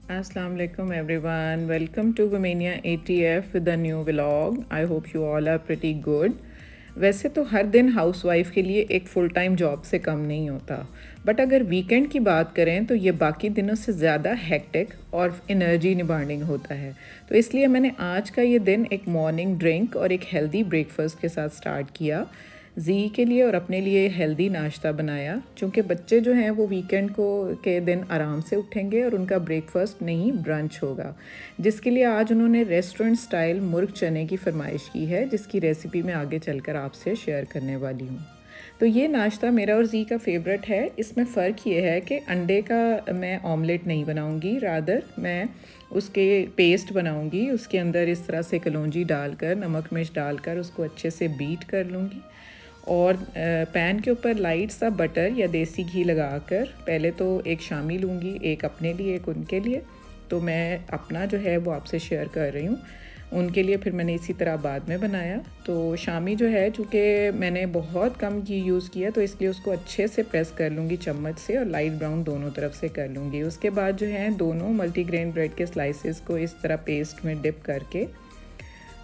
Assalamu alaikum everyone. Welcome to Womania ATF with a new vlog. I hope you all are pretty good. वैसे तो हर दिन housewife के लिए एक full time job से कम नहीं होता, बट अगर वीकेंड की बात करें तो ये बाकी दिनों से ज़्यादा हेक्टिक और एनर्जी डिमांडिंग होता है। तो इसलिए मैंने आज का ये दिन एक मॉर्निंग ड्रिंक और एक हेल्दी ब्रेकफास्ट के साथ स्टार्ट किया। जी के लिए और अपने लिए हेल्दी नाश्ता बनाया, क्योंकि बच्चे जो हैं वो वीकेंड को के दिन आराम से उठेंगे और उनका ब्रेकफास्ट नहीं ब्रंच होगा, जिसके लिए आज उन्होंने रेस्टोरेंट स्टाइल मुर्ग चने की फरमाइश की है, जिसकी रेसिपी मैं आगे चलकर आपसे शेयर करने वाली हूँ। तो ये नाश्ता मेरा और जी का फेवरेट है। इसमें फ़र्क ये है कि अंडे का मैं ऑमलेट नहीं बनाऊँगी, रादर मैं उसके पेस्ट बनाऊँगी। उसके अंदर इस तरह से कलौंजी डालकर, नमक मिर्च डालकर उसको अच्छे से बीट कर लूँगी और पैन के ऊपर लाइट सा बटर या देसी घी लगाकर पहले तो एक शामी लूँगी, एक अपने लिए एक उनके लिए। तो मैं अपना जो है वो आपसे शेयर कर रही हूँ, उनके लिए फिर मैंने इसी तरह बाद में बनाया। तो शामी जो है, चूँकि मैंने बहुत कम घी यूज़ किया तो इसलिए उसको अच्छे से प्रेस कर लूँगी चम्मच से और लाइट ब्राउन दोनों तरफ से कर लूँगी। उसके बाद जो है दोनों मल्टीग्रेन ब्रेड के स्लाइसेस को इस तरह पेस्ट में डिप करके,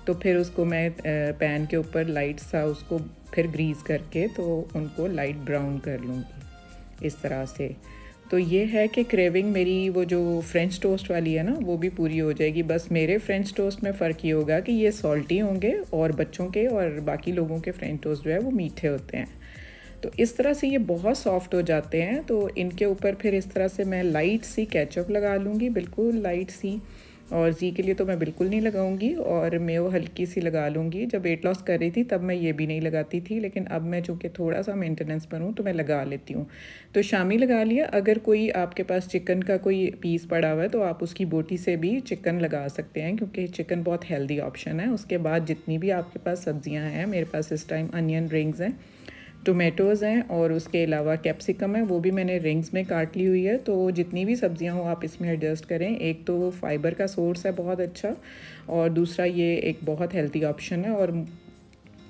तो फिर उसको मैं पैन के ऊपर लाइट सा उसको फिर ग्रीस करके तो उनको लाइट ब्राउन कर लूँगी इस तरह से। तो ये है कि क्रेविंग मेरी वो जो फ्रेंच टोस्ट वाली है ना, वो भी पूरी हो जाएगी। बस मेरे फ्रेंच टोस्ट में फ़र्क ये होगा कि ये सॉल्टी होंगे और बच्चों के और बाकी लोगों के फ्रेंच टोस्ट जो है वो मीठे होते हैं। तो इस तरह से ये बहुत सॉफ्ट हो जाते हैं। तो इनके ऊपर फिर इस तरह से मैं लाइट सी केचप लगा लूँगी, बिल्कुल लाइट सी। और जी के लिए तो मैं बिल्कुल नहीं लगाऊंगी, और मेयो हल्की सी लगा लूँगी। जब वेट लॉस कर रही थी तब मैं ये भी नहीं लगाती थी, लेकिन अब मैं चूँकि थोड़ा सा मेंटेनेंस पर हूँ तो मैं लगा लेती हूँ। तो शामी लगा लिया। अगर कोई आपके पास चिकन का कोई पीस पड़ा हुआ है तो आप उसकी बोटी से भी चिकन लगा सकते हैं, क्योंकि चिकन बहुत हेल्दी ऑप्शन है। उसके बाद जितनी भी आपके पास सब्जियाँ हैं, मेरे पास इस टाइम अनियन रिंग्स हैं, टोमेटोज़ हैं और उसके अलावा कैप्सिकम है, वो भी मैंने रिंग्स में काट ली हुई है। तो जितनी भी सब्जियां हो आप इसमें एडजस्ट करें। एक तो फाइबर का सोर्स है बहुत अच्छा, और दूसरा ये एक बहुत हेल्दी ऑप्शन है और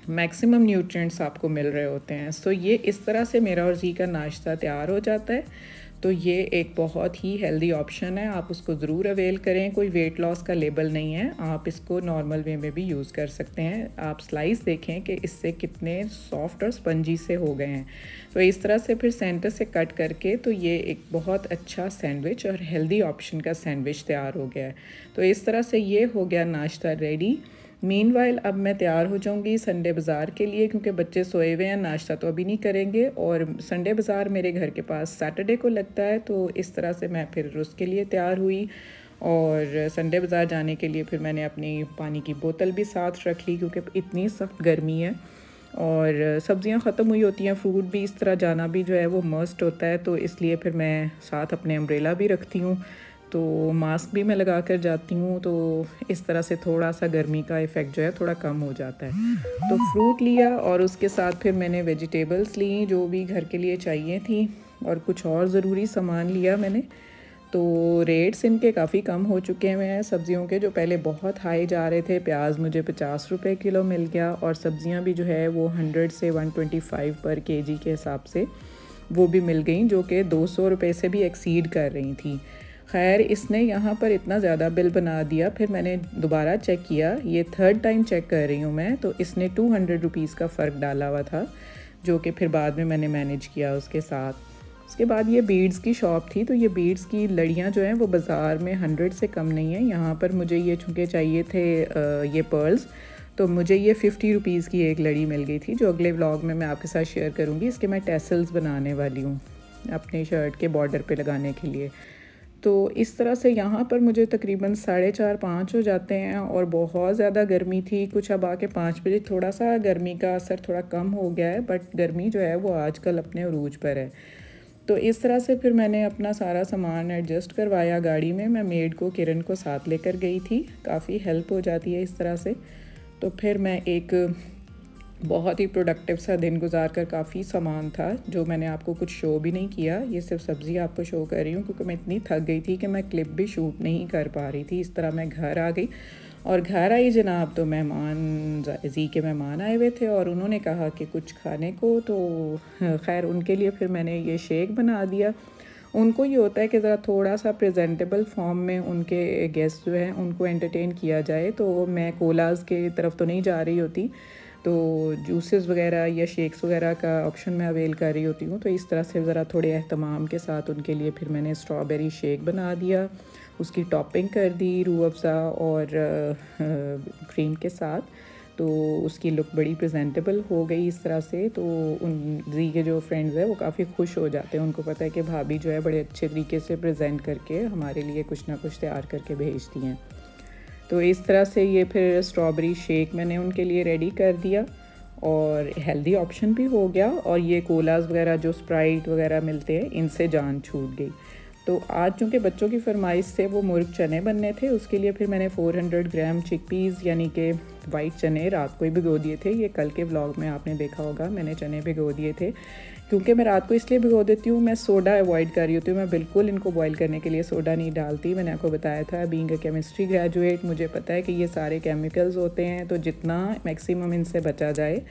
मैक्सिमम न्यूट्रिएंट्स आपको मिल रहे होते हैं। सो ये इस तरह से मेरा और जी का नाश्ता तैयार हो जाता है। तो ये एक बहुत ही हेल्दी ऑप्शन है, आप उसको ज़रूर अवेल करें। कोई वेट लॉस का लेबल नहीं है, आप इसको नॉर्मल वे में भी यूज़ कर सकते हैं। आप स्लाइस देखें कि इससे कितने सॉफ्ट और स्पंजी से हो गए हैं। तो इस तरह से फिर सेंटर से कट करके तो ये एक बहुत अच्छा सैंडविच और हेल्दी ऑप्शन का सैंडविच तैयार हो गया है। तो इस तरह से ये हो गया नाश्ता रेडी। मीनवाइल अब मैं तैयार हो जाऊंगी संडे बाज़ार के लिए, क्योंकि बच्चे सोए हुए हैं, नाश्ता तो अभी नहीं करेंगे। और संडे बाज़ार मेरे घर के पास सैटरडे को लगता है, तो इस तरह से मैं फिर उसके लिए तैयार हुई। और संडे बाज़ार जाने के लिए फिर मैंने अपनी पानी की बोतल भी साथ रख ली, क्योंकि इतनी सख्त गर्मी है और सब्ज़ियां ख़त्म हुई होती हैं। फ्रूट भी इस तरह जाना भी जो है वो मस्ट होता है, तो इसलिए फिर मैं साथ अपने अम्ब्रेला भी रखती हूँ। तो मास्क भी मैं लगा कर जाती हूँ, तो इस तरह से थोड़ा सा गर्मी का इफ़ेक्ट जो है थोड़ा कम हो जाता है। तो फ्रूट लिया और उसके साथ फिर मैंने वेजिटेबल्स ली जो भी घर के लिए चाहिए थी, और कुछ और ज़रूरी सामान लिया मैंने। तो रेट्स इनके काफ़ी कम हो चुके हुए हैं सब्ज़ियों के, जो पहले बहुत हाई जा रहे थे। प्याज मुझे 50 रुपये किलो मिल गया, और सब्ज़ियाँ भी जो है वो 100 से 125 पर केजी के हिसाब से वो भी मिल गई, जो कि 200 रुपये से भी एक्सीड कर रही थी। खैर, इसने यहाँ पर इतना ज़्यादा बिल बना दिया। फिर मैंने दोबारा चेक किया, ये थर्ड टाइम चेक कर रही हूँ मैं, तो इसने 200 रुपीज़ का फ़र्क डाला हुआ था, जो कि फिर बाद में मैंने मैनेज किया उसके साथ। उसके बाद ये बीड्स की शॉप थी, तो ये बीड्स की लड़ियाँ जो हैं वो बाज़ार में 100 से कम नहीं है। यहाँ पर मुझे ये चूँकि चाहिए थे ये पर्ल्स, तो मुझे ये 50 रुपीज़ की एक लड़ी मिल गई थी, जो अगले व्लॉग में मैं आपके साथ शेयर करूँगी। इसके मैं टेसल्स बनाने वाली हूँ अपने शर्ट के बॉर्डर पे लगाने के लिए। तो इस तरह से यहाँ पर मुझे तकरीबन 4:30-5 हो जाते हैं, और बहुत ज़्यादा गर्मी थी। कुछ अब आके 5 बजे थोड़ा सा गर्मी का असर थोड़ा कम हो गया है, बट गर्मी जो है वो आजकल अपने उरूज पर है। तो इस तरह से फिर मैंने अपना सारा सामान एडजस्ट करवाया गाड़ी में। मैं मेड को, किरण को साथ लेकर गई थी, काफ़ी हेल्प हो जाती है इस तरह से। तो फिर मैं एक बहुत ही प्रोडक्टिव सा दिन गुजार कर, काफ़ी सामान था जो मैंने आपको कुछ शो भी नहीं किया, ये सिर्फ सब्ज़ी आपको शो कर रही हूँ, क्योंकि मैं इतनी थक गई थी कि मैं क्लिप भी शूट नहीं कर पा रही थी। इस तरह मैं घर आ गई, और घर आई जनाब तो मेहमान, जी के मेहमान आए हुए थे और उन्होंने कहा कि कुछ खाने को, तो खैर उनके लिए फिर मैंने ये शेक बना दिया। उनको ये होता है कि ज़रा थोड़ा सा प्रेजेंटेबल फॉर्म में उनके गेस्ट जो हैं उनको एंटरटेन किया जाए। तो मैं कोलाज़ के तरफ तो नहीं जा रही होती, तो जूसेस वगैरह या शेक्स वगैरह का ऑप्शन मैं अवेल कर रही होती हूँ। तो इस तरह से ज़रा थोड़े अहतमाम के साथ उनके लिए फिर मैंने स्ट्रॉबेरी शेक बना दिया, उसकी टॉपिंग कर दी रूह अफ़ज़ा और क्रीम के साथ। तो उसकी लुक बड़ी प्रेजेंटेबल हो गई इस तरह से। तो उन जी के जो फ्रेंड्स हैं वो काफ़ी खुश हो जाते हैं, उनको पता है कि भाभी जो है बड़े अच्छे तरीके से प्रेजेंट करके हमारे लिए कुछ ना कुछ तैयार करके भेजती हैं। तो इस तरह से ये फिर स्ट्रॉबेरी शेक मैंने उनके लिए रेडी कर दिया और हेल्दी ऑप्शन भी हो गया। और ये कोलाज वगैरह जो स्प्राइट वगैरह मिलते हैं इनसे जान छूट गई। तो आज चूँकि बच्चों की फरमाइश से वो मुर्ग चने बनने थे, उसके लिए फिर मैंने 400 ग्राम चिकपीज़ यानी कि वाइट चने रात को ही भिगो दिए थे। ये कल के व्लॉग में आपने देखा होगा, मैंने चने भिगो दिए थे। क्योंकि मैं रात को इसलिए भिगो देती हूँ, मैं सोडा अवॉइड कर रही होती हूँ, मैं बिल्कुल इनको बॉईल करने के लिए सोडा नहीं डालती। मैंने आपको बताया था, बीइंग अ केमिस्ट्री ग्रेजुएट मुझे पता है कि ये सारे केमिकल्स होते हैं, तो जितना मैक्सिमम इनसे बचा जाए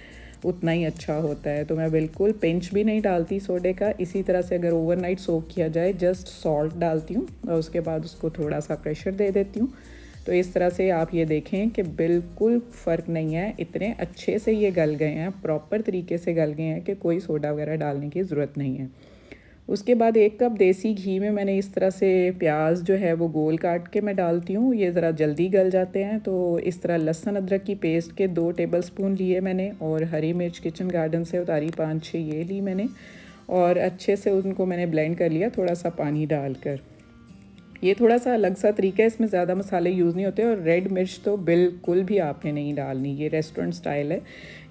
उतना ही अच्छा होता है। तो मैं बिल्कुल पिंच भी नहीं डालती सोडे का। इसी तरह से अगर ओवरनाइट सोक किया जाए, जस्ट सॉल्ट डालती हूँ और उसके बाद उसको थोड़ा सा प्रेशर दे देती हूँ। तो इस तरह से आप ये देखें कि बिल्कुल फ़र्क नहीं है, इतने अच्छे से ये गल गए हैं, प्रॉपर तरीके से गल गए हैं कि कोई सोडा वगैरह डालने की ज़रूरत नहीं है। उसके बाद 1 कप देसी घी में मैंने इस तरह से प्याज जो है वो गोल काट के मैं डालती हूँ, ये ज़रा जल्दी गल जाते हैं। तो इस तरह लहसुन अदरक की पेस्ट के 2 टेबलस्पून लिए मैंने, और हरी मिर्च किचन गार्डन से उतारी 5-6 ये ली मैंने, और अच्छे से उनको मैंने ब्लेंड कर लिया थोड़ा सा पानी डालकर। ये थोड़ा सा अलग सा तरीका है, इसमें ज़्यादा मसाले यूज़ नहीं होते। और रेड मिर्च तो बिल्कुल भी आपने नहीं डालनी, ये रेस्टोरेंट स्टाइल है,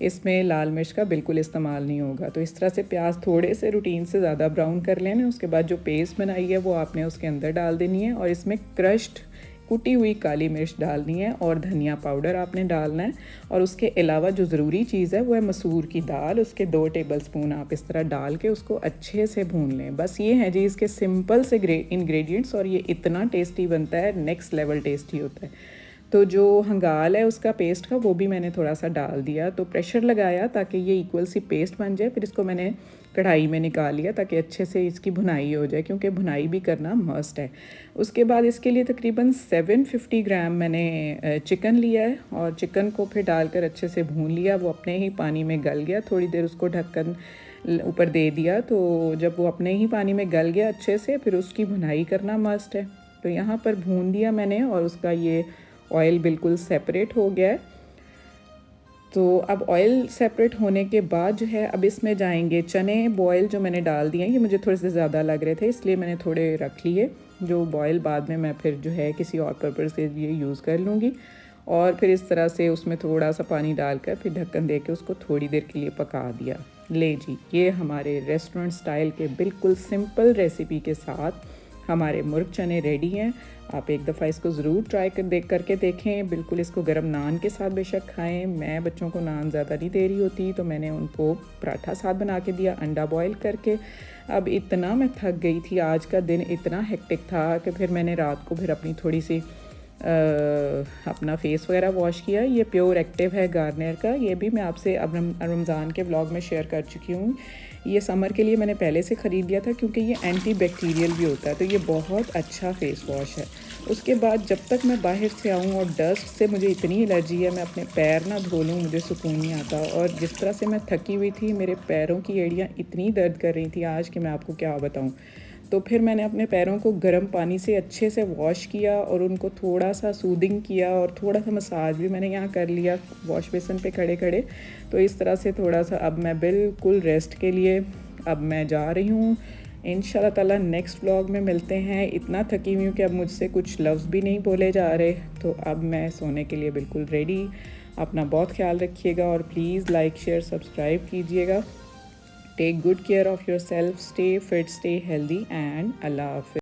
इसमें लाल मिर्च का बिल्कुल इस्तेमाल नहीं होगा। तो इस तरह से प्याज थोड़े से रूटीन से ज़्यादा ब्राउन कर लेना। उसके बाद जो पेस्ट बनाई है वो आपने उसके अंदर डाल देनी है, और इसमें क्रश्ड कुटी हुई काली मिर्च डालनी है और धनिया पाउडर आपने डालना है। और उसके अलावा जो ज़रूरी चीज़ है वो है मसूर की दाल, उसके 2 टेबलस्पून आप इस तरह डाल के उसको अच्छे से भून लें। बस ये है जी इसके सिंपल से इंग्रेडिएंट्स, और ये इतना टेस्टी बनता है, नेक्स्ट लेवल टेस्टी होता है। तो जो हंगाल है उसका पेस्ट का वो भी मैंने थोड़ा सा डाल दिया, तो प्रेशर लगाया ताकि ये इक्वल सी पेस्ट बन जाए। फिर इसको मैंने कढ़ाई में निकाल लिया ताकि अच्छे से इसकी भुनाई हो जाए, क्योंकि भुनाई भी करना मस्ट है। उसके बाद इसके लिए तकरीबन 750 ग्राम मैंने चिकन लिया है, और चिकन को फिर डालकर अच्छे से भून लिया। वो अपने ही पानी में गल गया, थोड़ी देर उसको ढक्कन ऊपर दे दिया। तो जब वो अपने ही पानी में गल गया अच्छे से, फिर उसकी भुनाई करना मस्ट है। तो यहाँ पर भून दिया मैंने, और उसका ये ऑयल बिल्कुल सेपरेट हो गया है। तो अब ऑयल सेपरेट होने के बाद जो है, अब इसमें जाएंगे चने बॉयल जो मैंने डाल दिए हैं। ये मुझे थोड़े से ज़्यादा लग रहे थे, इसलिए मैंने थोड़े रख लिए। जो बॉयल बाद में मैं फिर जो है किसी और पर्पज़ के लिए यूज़ कर लूँगी। और फिर इस तरह से उसमें थोड़ा सा पानी डालकर फिर ढक्कन दे के उसको थोड़ी देर के लिए पका दिया। ले जी, ये हमारे रेस्टोरेंट स्टाइल के बिल्कुल सिंपल रेसिपी के साथ हमारे मुर्ग चने रेडी हैं। आप एक दफ़ा इसको ज़रूर ट्राई करके देखें। बिल्कुल इसको गरम नान के साथ बेशक खाएं। मैं बच्चों को नान ज़्यादा नहीं दे रही होती, तो मैंने उनको पराठा साथ बना के दिया, अंडा बॉयल करके। अब इतना मैं थक गई थी, आज का दिन इतना हेक्टिक था कि फिर मैंने रात को फिर अपनी थोड़ी सी अपना फेस वगैरह वॉश किया। ये प्योर एक्टिव है गार्नियर का, ये भी मैं आपसे अब रमज़ान के व्लॉग में शेयर कर चुकी हूँ। ये समर के लिए मैंने पहले से ख़रीद लिया था, क्योंकि ये एंटी बैक्टीरियल भी होता है, तो ये बहुत अच्छा फेस वॉश है। उसके बाद जब तक मैं बाहर से आऊँ और डस्ट से मुझे इतनी एलर्जी है, मैं अपने पैर ना धो लूँ मुझे सुकून नहीं आता। और जिस तरह से मैं थकी हुई थी, मेरे पैरों की एड़ियाँ इतनी दर्द कर रही थी आज कि मैं आपको क्या बताऊँ। तो फिर मैंने अपने पैरों को गर्म पानी से अच्छे से वॉश किया और उनको थोड़ा सा सूदिंग किया, और थोड़ा सा मसाज भी मैंने यहाँ कर लिया वॉश बेसिन पे खड़े खड़े। तो इस तरह से थोड़ा सा अब मैं बिल्कुल रेस्ट के लिए अब मैं जा रही हूँ। इंशाल्लाह ताला नेक्स्ट व्लॉग में मिलते हैं। इतना थकी हुई हूँ कि अब मुझसे कुछ लफ्ज़ भी नहीं बोले जा रहे, तो अब मैं सोने के लिए बिल्कुल रेडी। अपना बहुत ख्याल रखिएगा, और प्लीज़ लाइक शेयर सब्सक्राइब कीजिएगा। Take good care of yourself, stay fit, stay healthy, and Allah Hafiz.